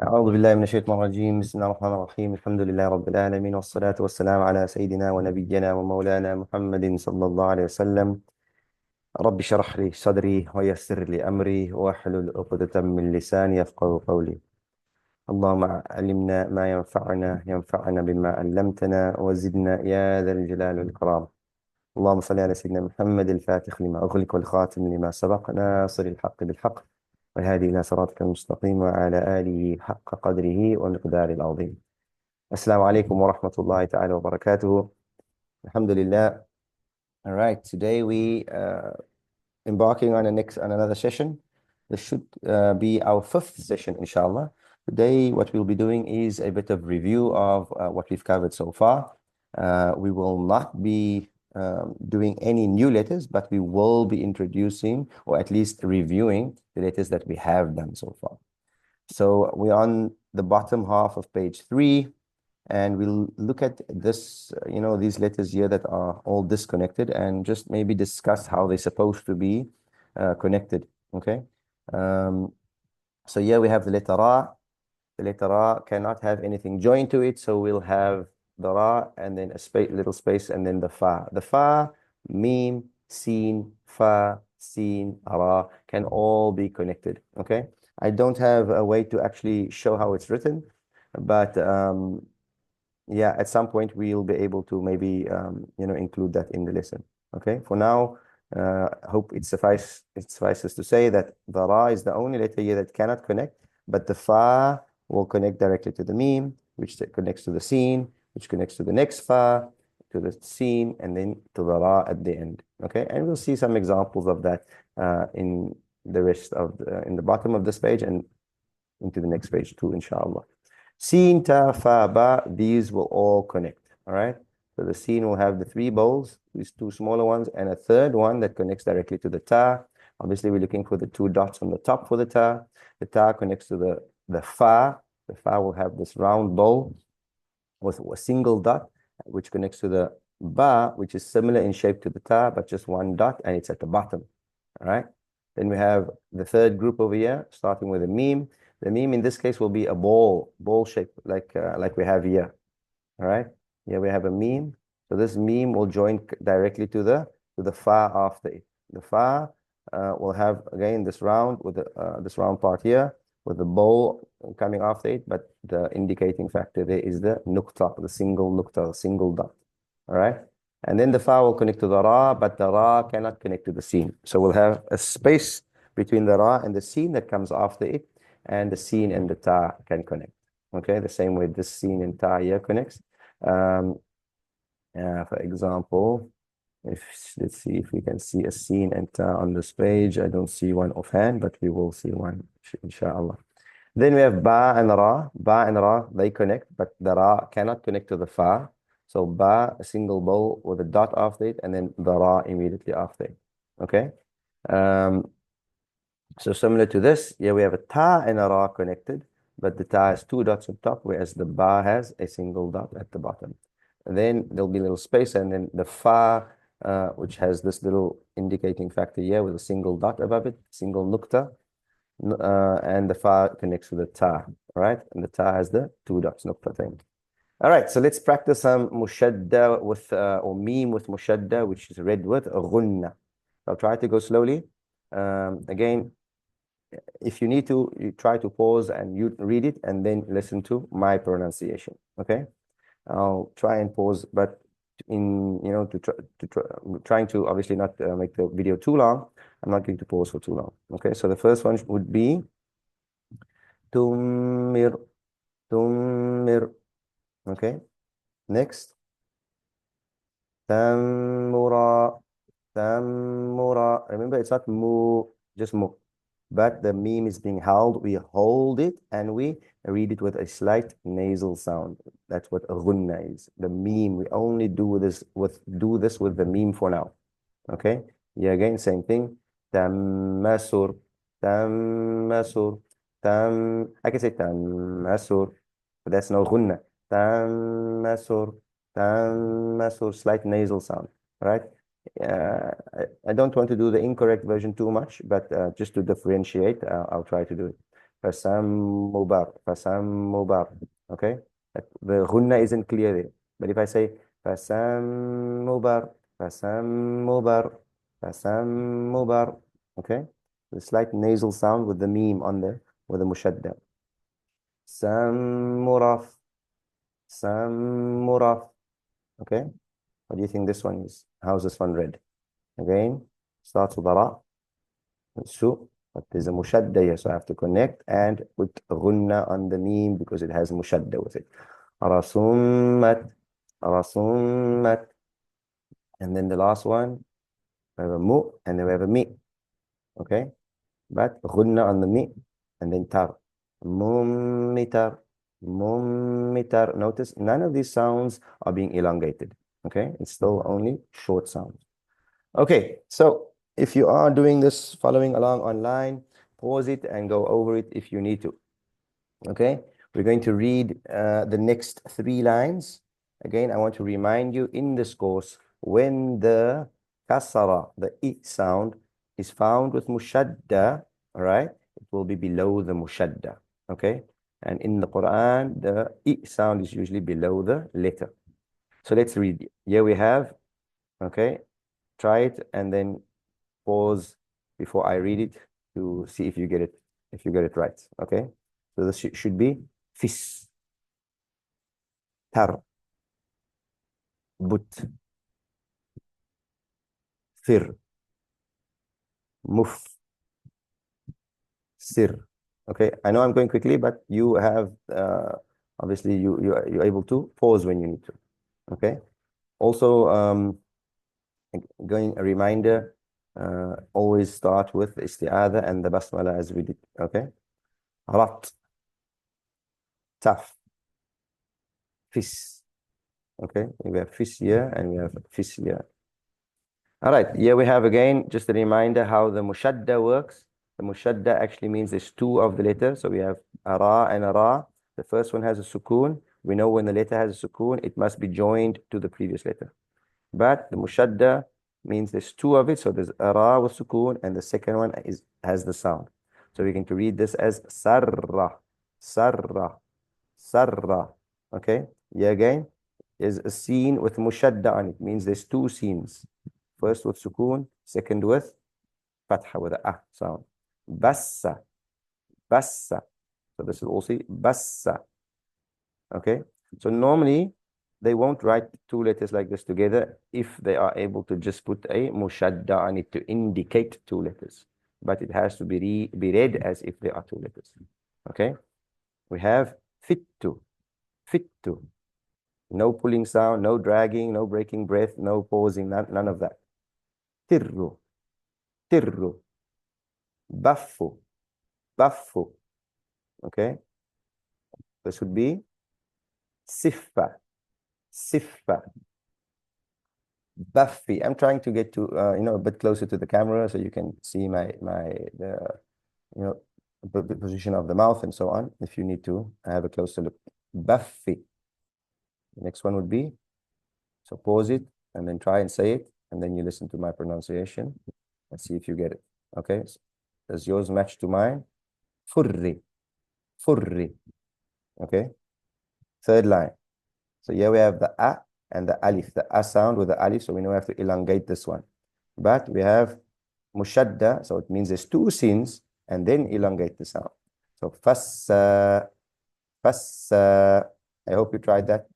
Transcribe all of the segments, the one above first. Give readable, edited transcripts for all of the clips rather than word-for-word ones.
أعوذ بالله من الشيطان الرجيم. بسم الله الرحمن الرحيم. الحمد لله رب العالمين، والصلاة والسلام على سيدنا ونبينا ومولانا محمد صلى الله عليه وسلم. رب اشرح لي صدري ويسر لي أمري واحلل عقدة من لساني يفقهوا قولي. اللهم علمنا ما ينفعنا بما علمتنا وزدنا يا ذا الجلال والإكرام. اللهم صل على سيدنا محمد الفاتح لما أغلق والخاتم لما سبق ناصر الحق بالحق والهادي إلى صراطك المستقيم وعلى آله حق قدره ومقداره العظيم. السلام عليكم ورحمة الله تعالى وبركاته. Alhamdulillah. All right, today we embarking on another session. This should be our fifth session, inshallah. Today, what we'll be doing is a bit of review of what we've covered so far. We will not be doing any new letters, but we will be introducing or at least reviewing the letters that we have done so far. So we're on the bottom half of page 3, and we'll look at this, these letters here that are all disconnected, and just maybe discuss how they're supposed to be connected. Okay. So here we have the letter Ra. The letter Ra cannot have anything joined to it, so we'll have the Ra and then a little space and then the Fa. The Fa, Meem, Sin, Fa, Sin, Ra can all be connected. Okay. I don't have a way to actually show how it's written, but yeah, at some point we'll be able to maybe include that in the lesson. Okay. For now, hope it suffices to say that the Ra is the only letter here that cannot connect, but the Fa will connect directly to the Meem, which connects to the Sin, which connects to the next Fa, to the Sin, and then to the Ra at the end. Okay, and we'll see some examples of that in the rest of in the bottom of this page and into the next page too, inshallah. Sin, Ta, Fa, Ba, these will all connect. All right. So the Sin will have the 3 bowls, these 2 smaller ones, and a third one that connects directly to the Ta. Obviously, we're looking for the 2 dots on the top for the Ta. The Ta connects to the Fa. The Fa will have this round bowl with a single dot, which connects to the Ba, which is similar in shape to the Ta, but just 1 dot, and it's at the bottom. All right. Then we have the third group over here, starting with a Meem. The Meem in this case will be a ball shape, like we have here. All right. Here we have a Meem. So this Meem will join directly to the Fa after it. The Fa will have again this round with this round part here with the bowl coming after it, but the indicating factor there is the nukta, the single nukta, the single dot. All right. And then the Fa will connect to the Ra, but the Ra cannot connect to the Sin. So we'll have a space between the Ra and the Sin that comes after it, and the Sin and the Ta can connect. Okay, the same way this Sin and Ta here connects. For example, let's see if we can see a Sin and Ta on this page. I don't see one offhand, but we will see one, inshallah. Then we have Ba and Ra. Ba and Ra, they connect, but the Ra cannot connect to the Fa. So Ba, a single bowl with a dot after it, and then the Ra immediately after it. Okay. So similar to this, here we have a Ta and a Ra connected, but the Ta has 2 dots on top, whereas the Ba has a single dot at the bottom. And then there'll be a little space, and then the Fa, which has this little indicating factor here with a single dot above it, single nukta, and the Fa connects to the Ta, right? And the Ta has the 2 dots, nukta thing. All right, so let's practice some mushadda with, or Meem with mushadda, which is read with Ghunna. I'll try to go slowly. Again, if you need to, you try to pause and you read it and then listen to my pronunciation. Okay, I'll try and pause, but trying to obviously not make the video too long. I'm not going to pause for too long. Okay, so the first one would be tumir, tumir. Okay, next tamura, tamura. Remember, it's not mu, just mu. But the Meem is being held. We hold it and we read it with a slight nasal sound. That's what Ghunna is. The Meem. We only do this with the Meem for now. Okay. Yeah. Again, same thing. Tammasur, tammasur, tam. I can say tammasur, but that's no Ghunna. Tammasur, tammasur. Slight nasal sound. Right. I don't want to do the incorrect version too much, but just to differentiate, I'll try to do it. fasammubar, fasammubar. Okay, the ghunna isn't clear there. But if I say fasammubar, fasammubar, fasammubar, okay, the slight nasal sound with the meem on there, with the mushadda. Sammuraf, sammuraf. Okay, what do you think this one is? How's this one read? Again, starts with a ra, su, but there's a mushadda here, so I have to connect and put ghunna on the meem because it has mushadda with it. Rasummat, rasummat. And then the last one, we have a mu, and then we have a mi. Okay, but ghunna on the mi, and then tar. Mummitar, mummitar. Notice none of these sounds are being elongated. Okay, it's still only short sounds. Okay, so if you are doing this, following along online, pause it and go over it if you need to. Okay, we're going to read the next 3 lines. Again, I want to remind you in this course, when the kasara, the I sound, is found with mushadda, all right, it will be below the mushadda. Okay, and in the Quran, the I sound is usually below the letter. So let's read. Here we have, okay, try it and then pause before I read it to see if you get it right. Okay, so this should be fis, tar, but, fir, muf, sir. Okay, I know I'm going quickly, but you have obviously you're able to pause when you need to. Okay, also going a reminder, always start with isti'adha and the basmala as we did. Okay, rat, taf, fis. Okay, we have fis here and we have fis here. All right, here we have again just a reminder how the mushadda works. The mushadda actually means there's 2 of the letters. So we have a ra and a ra. The first one has a sukoon. We know when the letter has a sukoon, it must be joined to the previous letter. But the mushadda means there's 2 of it. So there's a ra with sukoon, and the second one has the sound. So we're going to read this as sarra, sarra, sarra. Okay, here again is a scene with mushadda on it. Means there's 2 scenes. First with sukoon, second with fatha, with a sound. Bassa, bassa. So this is also bassa. Okay, so normally they won't write 2 letters like this together if they are able to just put a mushadda on it to indicate 2 letters. But it has to be read as if there are 2 letters. Okay, we have fittu, fittu. No pulling sound, no dragging, no breaking breath, no pausing, none of that. Tirru, tirru, baffu, baffu. Okay, this would be siffa, siffa, baffi. I'm trying to get to a bit closer to the camera so you can see the position of the mouth and so on. If you need to have a closer look, baffi. The next one would be, so pause it and then try and say it, and then you listen to my pronunciation and see if you get it. Okay, so does yours match to mine? Furri, furri. Okay, 3rd line. So here we have the a and the alif, the a sound with the alif, so we know we have to elongate this one. But we have mushadda, so it means there's 2 sins and then elongate the sound. So fassa, fassa. I hope you tried that,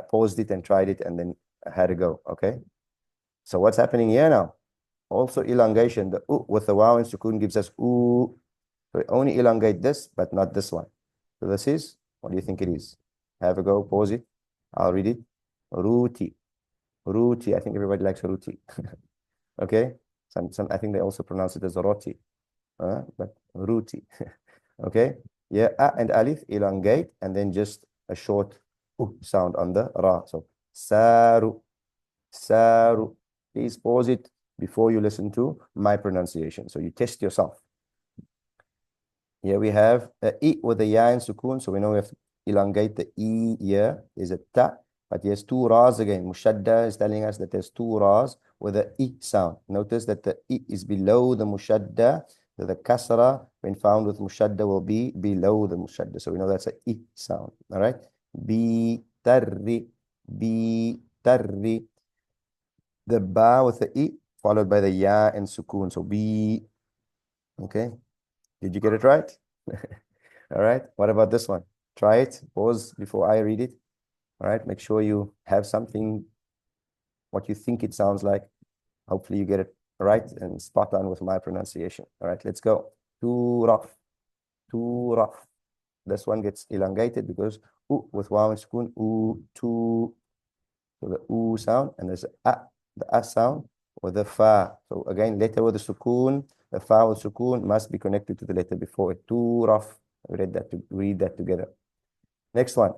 paused it and tried it and then had a go. Okay, so what's happening here now? Also elongation. The u with the waw and sukoon gives us u. So we only elongate this, but not this one. So this is, what do you think it is? Have a go, pause it. I'll read it. Ruti, ruti. I think everybody likes ruti. Okay, some I think they also pronounce it as roti, but ruti. Okay, yeah, a and alif elongate, and then just a short u sound on the ra. So saru, saru. Please pause it before you listen to my pronunciation, so you test yourself. Here we have I with the ya and sukoon, so we know we have to elongate the I here. There's a ta, but there's 2 ras again. Mushadda is telling us that there's 2 ras with the I sound. Notice that the I is below the mushadda The kasra, when found with mushadda, will be below the mushadda. So we know that's a I sound. All right. Bi tarri, bi tarri. The ba with the I followed by the ya and sukun. So bi. Okay. Did you get it right? All right. What about this one? Try it. Pause before I read it. All right. Make sure you have something, what you think it sounds like. Hopefully you get it right and spot on with my pronunciation. All right. Let's go. Too rough. Too rough. This one gets elongated because with waw and sukun, too. So the sound, and there's the sound, or the fa. So again, letter with the sukun, the fa with sukun must be connected to the letter before it. Too rough. Read that together. Next one,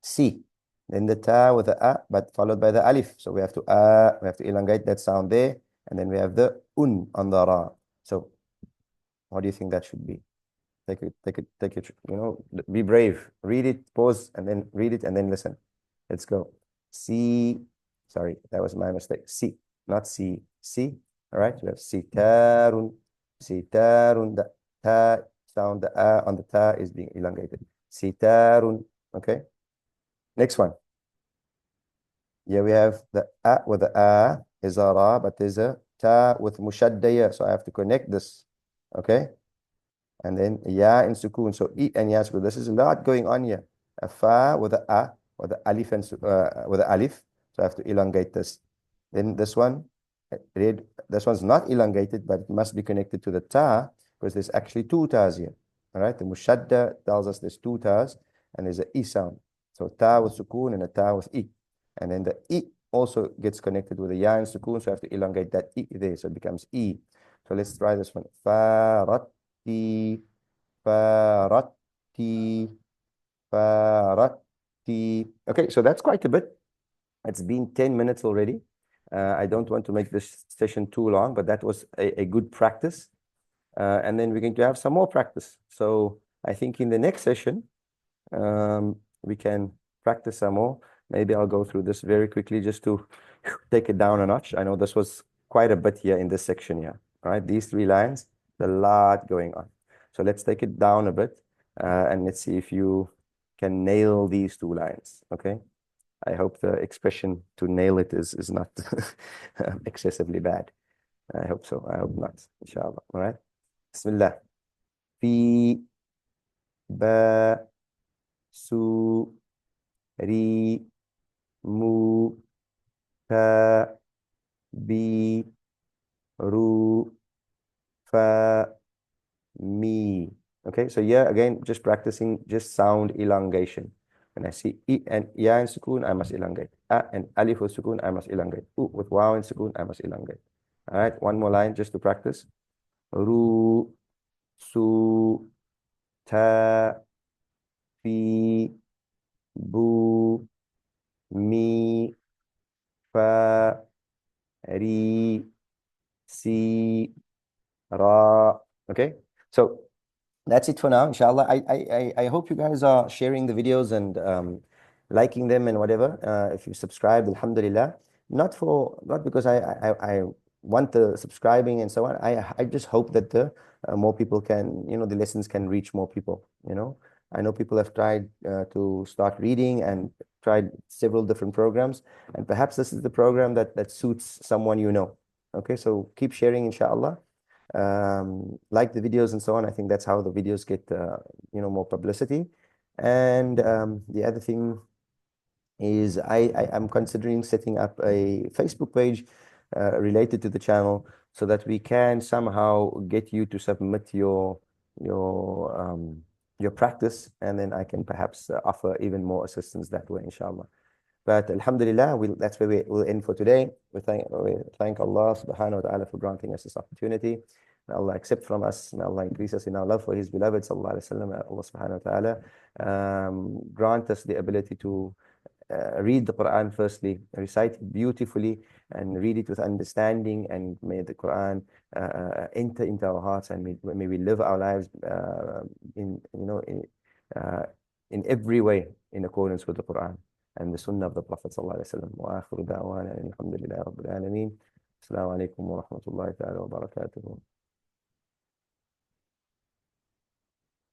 si. Then the ta with the but followed by the alif. So we have to elongate that sound there, and then we have the on the ra. So what do you think that should be? Take it, be brave. Read it, pause, and then read it, and then listen. Let's go. C, sorry, that was my mistake. C, not C. C, all right? We have sitarun, sitarun. The ta sound, the on the ta is being elongated. Sitarun, okay? Next one. Yeah, we have the with the is a ra, but there's a ta with mushaddaya, so I have to connect this, okay? And then ya and sukun. So I and ya sukun. This is a lot going on here. A fa with a or the alif and with the alif. So I have to elongate this. Then this one, this one's not elongated, but it must be connected to the ta because there's actually two tas here. All right. The mushadda tells us there's two tas and there's a I sound. So ta with sukun and a ta with I. And then the I also gets connected with the ya and sukun. So I have to elongate that I there. So it becomes I. So let's try this one. Faratti, faratti, faratti. Okay, so that's quite a bit. It's been 10 minutes already. I don't want to make this session too long, but that was a good practice. And then we're going to have some more practice. So I think in the next session, we can practice some more. Maybe I'll go through this very quickly just to take it down a notch. I know this was quite a bit here in this section here. All right, these 3 lines, a lot going on. So let's take it down a bit and let's see if you can nail these 2 lines. Okay. I hope the expression to nail it is not excessively bad. I hope so. I hope not. Inshallah. All right. Bismillah. Fi, ba, su, ri, mu, ta, bi, ru, fa, mi. Okay, so yeah, again, just practicing just sound elongation. When I see I and ya and sukun, I must elongate. A and alif with sukun, I must elongate. U with waw and sukun, I must elongate. All right, one more line just to practice. Ru, su, ta, fi, bu, mi, fa, ri, si, ra. Okay, so that's it for now, inshallah. I hope you guys are sharing the videos and liking them and whatever. If you subscribe, alhamdulillah. Not because I want the subscribing and so on. I just hope that the more people can, the lessons can reach more people, I know people have tried to start reading and tried several different programs, and perhaps this is the program that suits someone Okay, so keep sharing, inshallah. Like the videos and so on. I think that's how the videos get more publicity. And the other thing is I'm considering setting up a Facebook page related to the channel so that we can somehow get you to submit your practice, and then I can perhaps offer even more assistance that way, inshallah. But alhamdulillah, that's where we'll end for today. We thank Allah subhanahu wa ta'ala for granting us this opportunity. May Allah accept from us. May Allah increase us in our love for His beloved sallallahu alaihi wasallam. Allah subhanahu wa ta'ala grant us the ability to read the Quran firstly, recite it beautifully, and read it with understanding, and may the Quran enter into our hearts, and may we live our lives in every way in accordance with the Quran and the Sunnah of the Prophet sallallahu alaihi wasallam. Wa akhiru da'wana alhamdulillahi rabbil alamin. Assalamu alaikum wa rahmatullahi ta'ala wa barakatuh.